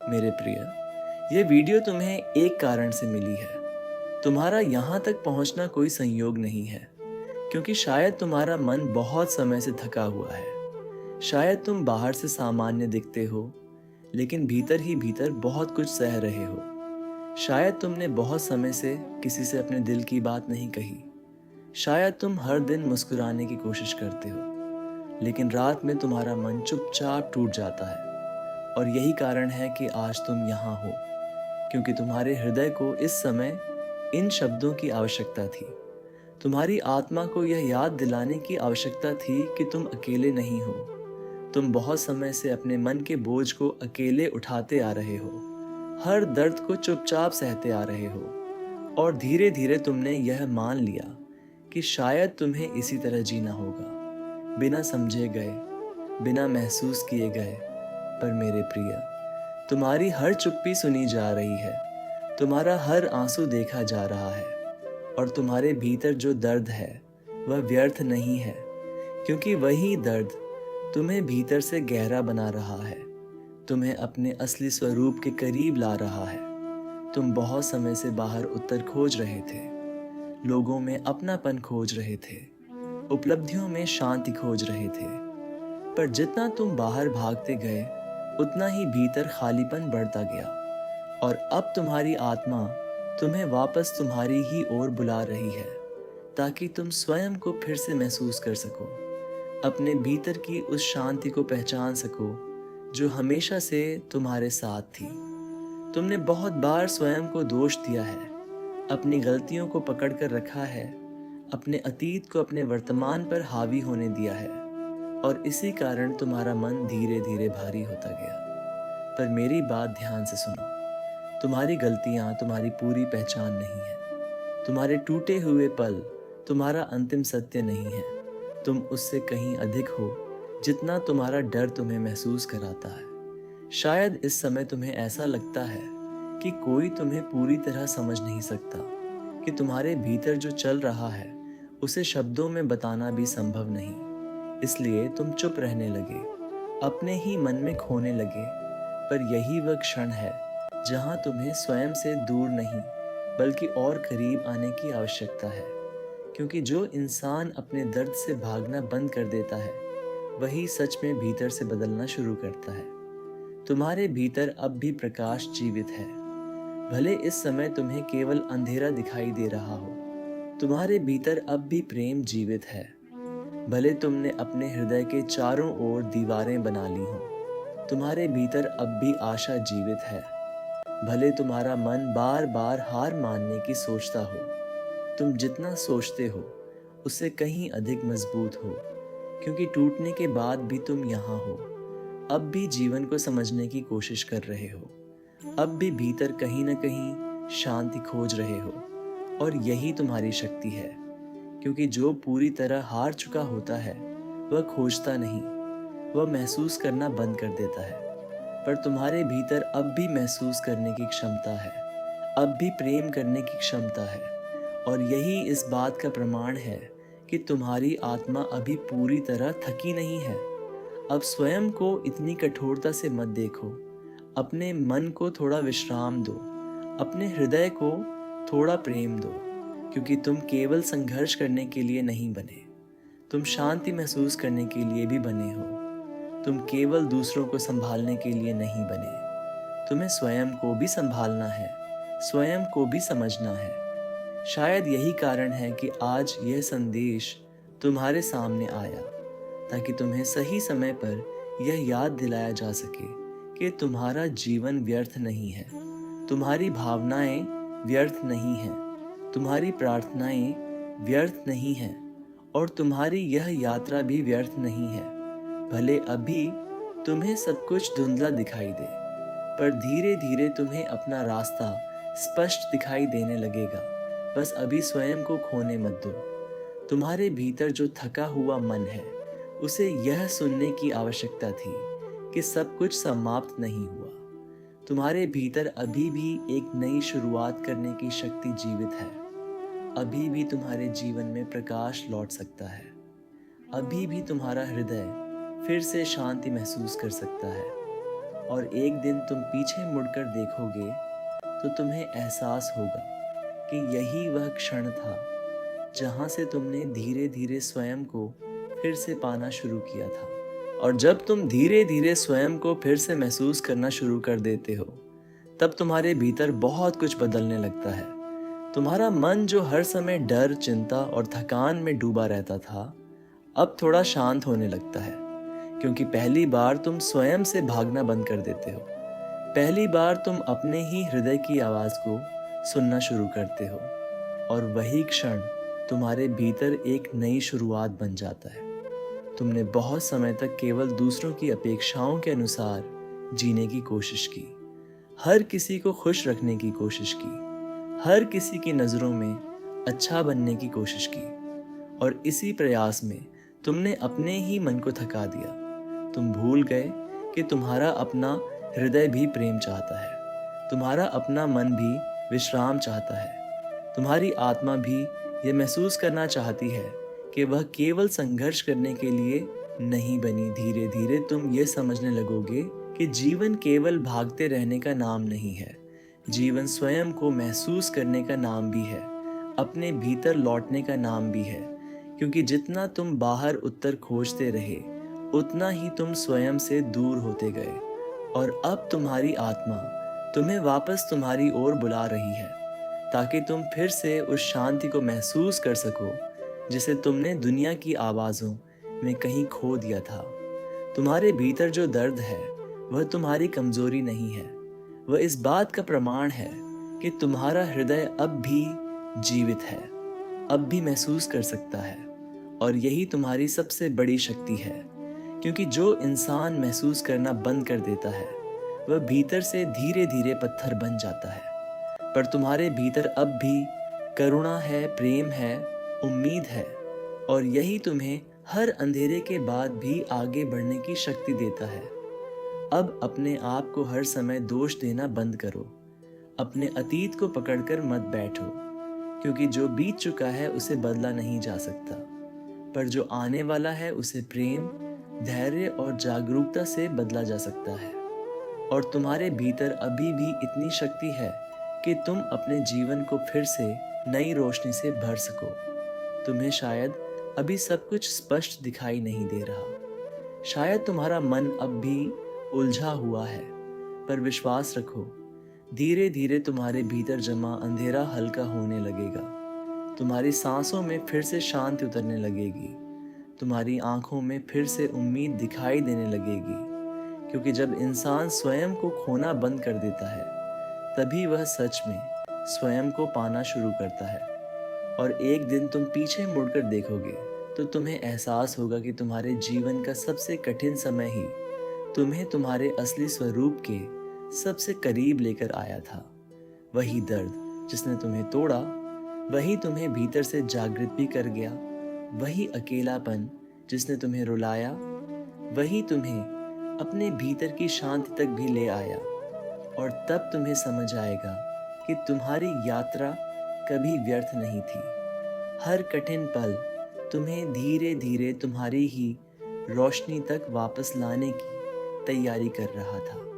मेरे प्रिय, ये वीडियो तुम्हें एक कारण से मिली है। तुम्हारा यहाँ तक पहुँचना कोई संयोग नहीं है, क्योंकि शायद तुम्हारा मन बहुत समय से थका हुआ है। शायद तुम बाहर से सामान्य दिखते हो, लेकिन भीतर ही भीतर बहुत कुछ सह रहे हो। शायद तुमने बहुत समय से किसी से अपने दिल की बात नहीं कही। शायद तुम हर दिन मुस्कुराने की कोशिश करते हो, लेकिन रात में तुम्हारा मन चुपचाप टूट जाता है। और यही कारण है कि आज तुम यहाँ हो, क्योंकि तुम्हारे हृदय को इस समय इन शब्दों की आवश्यकता थी। तुम्हारी आत्मा को यह याद दिलाने की आवश्यकता थी कि तुम अकेले नहीं हो। तुम बहुत समय से अपने मन के बोझ को अकेले उठाते आ रहे हो, हर दर्द को चुपचाप सहते आ रहे हो, और धीरे धीरे तुमने यह मान लिया कि शायद तुम्हें इसी तरह जीना होगा, बिना समझे गए, बिना महसूस किए गए। पर मेरे प्रिय, तुम्हारी हर चुप्पी सुनी जा रही है, तुम्हारा हर आंसू देखा जा रहा है, और तुम्हारे भीतर जो दर्द है वह व्यर्थ नहीं है, क्योंकि वही दर्द तुम्हें भीतर से गहरा बना रहा है, तुम्हें अपने असली स्वरूप के करीब ला रहा है। तुम बहुत समय से बाहर उत्तर खोज रहे थे, लोगों में अपनापन खोज रहे थे, उपलब्धियों में शांति खोज रहे थे, पर जितना तुम बाहर भागते गए उतना ही भीतर खालीपन बढ़ता गया। और अब तुम्हारी आत्मा तुम्हें वापस तुम्हारी ही ओर बुला रही है, ताकि तुम स्वयं को फिर से महसूस कर सको, अपने भीतर की उस शांति को पहचान सको जो हमेशा से तुम्हारे साथ थी। तुमने बहुत बार स्वयं को दोष दिया है, अपनी गलतियों को पकड़ कर रखा है, अपने अतीत को अपने वर्तमान पर हावी होने दिया है, और इसी कारण तुम्हारा मन धीरे धीरे भारी होता गया। पर मेरी बात ध्यान से सुनो, तुम्हारी गलतियां तुम्हारी पूरी पहचान नहीं है, तुम्हारे टूटे हुए पल तुम्हारा अंतिम सत्य नहीं है। तुम उससे कहीं अधिक हो जितना तुम्हारा डर तुम्हें महसूस कराता है। शायद इस समय तुम्हें ऐसा लगता है कि कोई तुम्हें पूरी तरह समझ नहीं सकता, कि तुम्हारे भीतर जो चल रहा है उसे शब्दों में बताना भी संभव नहीं। इसलिए तुम चुप रहने लगे, अपने ही मन में खोने लगे। पर यही वह क्षण है जहां तुम्हें स्वयं से दूर नहीं, बल्कि और करीब आने की आवश्यकता है, क्योंकि जो इंसान अपने दर्द से भागना बंद कर देता है वही सच में भीतर से बदलना शुरू करता है। तुम्हारे भीतर अब भी प्रकाश जीवित है, भले इस समय तुम्हें केवल अंधेरा दिखाई दे रहा हो। तुम्हारे भीतर अब भी प्रेम जीवित है, भले तुमने अपने हृदय के चारों ओर दीवारें बना ली हों। तुम्हारे भीतर अब भी आशा जीवित है, भले तुम्हारा मन बार बार हार मानने की सोचता हो। तुम जितना सोचते हो उससे कहीं अधिक मजबूत हो, क्योंकि टूटने के बाद भी तुम यहाँ हो, अब भी जीवन को समझने की कोशिश कर रहे हो, अब भी भीतर कहीं न कहीं शांति खोज रहे हो। और यही तुम्हारी शक्ति है, क्योंकि जो पूरी तरह हार चुका होता है वह खोजता नहीं, वह महसूस करना बंद कर देता है। पर तुम्हारे भीतर अब भी महसूस करने की क्षमता है, अब भी प्रेम करने की क्षमता है, और यही इस बात का प्रमाण है कि तुम्हारी आत्मा अभी पूरी तरह थकी नहीं है। अब स्वयं को इतनी कठोरता से मत देखो, अपने मन को थोड़ा विश्राम दो, अपने हृदय को थोड़ा प्रेम दो, क्योंकि तुम केवल संघर्ष करने के लिए नहीं बने, तुम शांति महसूस करने के लिए भी बने हो। तुम केवल दूसरों को संभालने के लिए नहीं बने, तुम्हें स्वयं को भी संभालना है, स्वयं को भी समझना है। शायद यही कारण है कि आज यह संदेश तुम्हारे सामने आया, ताकि तुम्हें सही समय पर यह याद दिलाया जा सके कि तुम्हारा जीवन व्यर्थ नहीं है, तुम्हारी भावनाएं व्यर्थ नहीं हैं, तुम्हारी प्रार्थनाएं व्यर्थ नहीं हैं, और तुम्हारी यह यात्रा भी व्यर्थ नहीं है। भले अभी तुम्हें सब कुछ धुंधला दिखाई दे, पर धीरे धीरे तुम्हें अपना रास्ता स्पष्ट दिखाई देने लगेगा। बस अभी स्वयं को खोने मत दो। तुम्हारे भीतर जो थका हुआ मन है उसे यह सुनने की आवश्यकता थी कि सब कुछ समाप्त नहीं हुआ। तुम्हारे भीतर अभी भी एक नई शुरुआत करने की शक्ति जीवित है, अभी भी तुम्हारे जीवन में प्रकाश लौट सकता है, अभी भी तुम्हारा हृदय फिर से शांति महसूस कर सकता है। और एक दिन तुम पीछे मुड़कर देखोगे तो तुम्हें एहसास होगा कि यही वह क्षण था जहाँ से तुमने धीरे धीरे स्वयं को फिर से पाना शुरू किया था। और जब तुम धीरे धीरे स्वयं को फिर से महसूस करना शुरू कर देते हो, तब तुम्हारे भीतर बहुत कुछ बदलने लगता है। तुम्हारा मन जो हर समय डर, चिंता और थकान में डूबा रहता था, अब थोड़ा शांत होने लगता है, क्योंकि पहली बार तुम स्वयं से भागना बंद कर देते हो। पहली बार तुम अपने ही हृदय की आवाज़ को सुनना शुरू करते हो, और वही क्षण तुम्हारे भीतर एक नई शुरुआत बन जाता है। तुमने बहुत समय तक केवल दूसरों की अपेक्षाओं के अनुसार जीने की कोशिश की, हर किसी को खुश रखने की कोशिश की, हर किसी की नज़रों में अच्छा बनने की कोशिश की, और इसी प्रयास में तुमने अपने ही मन को थका दिया। तुम भूल गए कि तुम्हारा अपना हृदय भी प्रेम चाहता है, तुम्हारा अपना मन भी विश्राम चाहता है, तुम्हारी आत्मा भी यह महसूस करना चाहती है कि वह केवल संघर्ष करने के लिए नहीं बनी। धीरे धीरे तुम ये समझने लगोगे कि जीवन केवल भागते रहने का नाम नहीं है, जीवन स्वयं को महसूस करने का नाम भी है, अपने भीतर लौटने का नाम भी है। क्योंकि जितना तुम बाहर उत्तर खोजते रहे, उतना ही तुम स्वयं से दूर होते गए, और अब तुम्हारी आत्मा तुम्हें वापस तुम्हारी ओर बुला रही है, ताकि तुम फिर से उस शांति को महसूस कर सको जिसे तुमने दुनिया की आवाज़ों में कहीं खो दिया था। तुम्हारे भीतर जो दर्द है वह तुम्हारी कमजोरी नहीं है, वह इस बात का प्रमाण है कि तुम्हारा हृदय अब भी जीवित है, अब भी महसूस कर सकता है, और यही तुम्हारी सबसे बड़ी शक्ति है। क्योंकि जो इंसान महसूस करना बंद कर देता है, वह भीतर से धीरे धीरे पत्थर बन जाता है। पर तुम्हारे भीतर अब भी करुणा है, प्रेम है, उम्मीद है, और यही तुम्हें हर अंधेरे के बाद भी आगे बढ़ने की शक्ति देता है। अब अपने आप को हर समय दोष देना बंद करो, अपने अतीत को पकड़कर मत बैठो, क्योंकि जो बीत चुका है उसे बदला नहीं जा सकता, पर जो आने वाला है उसे प्रेम, धैर्य और जागरूकता से बदला जा सकता है। और तुम्हारे भीतर अभी भी इतनी शक्ति है कि तुम अपने जीवन को फिर से नई रोशनी से भर सको। तुम्हें शायद अभी सब कुछ स्पष्ट दिखाई नहीं दे रहा, शायद तुम्हारा मन अब भी उलझा हुआ है, पर विश्वास रखो, धीरे धीरे तुम्हारे भीतर जमा अंधेरा हल्का होने लगेगा। तुम्हारी सांसों में फिर से शांति उतरने लगेगी, तुम्हारी आंखों में फिर से उम्मीद दिखाई देने लगेगी। क्योंकि जब इंसान स्वयं को खोना बंद कर देता है, तभी वह सच में स्वयं को पाना शुरू करता है। और एक दिन तुम पीछे मुड़कर देखोगे तो तुम्हें एहसास होगा कि तुम्हारे जीवन का सबसे कठिन समय ही तुम्हें तुम्हारे असली स्वरूप के सबसे करीब लेकर आया था। वही दर्द जिसने तुम्हें तोड़ा, वही तुम्हें भीतर से जागृत भी कर गया, वही अकेलापन जिसने तुम्हें रुलाया, वही तुम्हें अपने भीतर की शांति तक भी ले आया। और तब तुम्हें समझ आएगा कि तुम्हारी यात्रा कभी व्यर्थ नहीं थी। हर कठिन पल तुम्हें धीरे धीरे तुम्हारी ही रोशनी तक वापस लाने की तैयारी कर रहा था।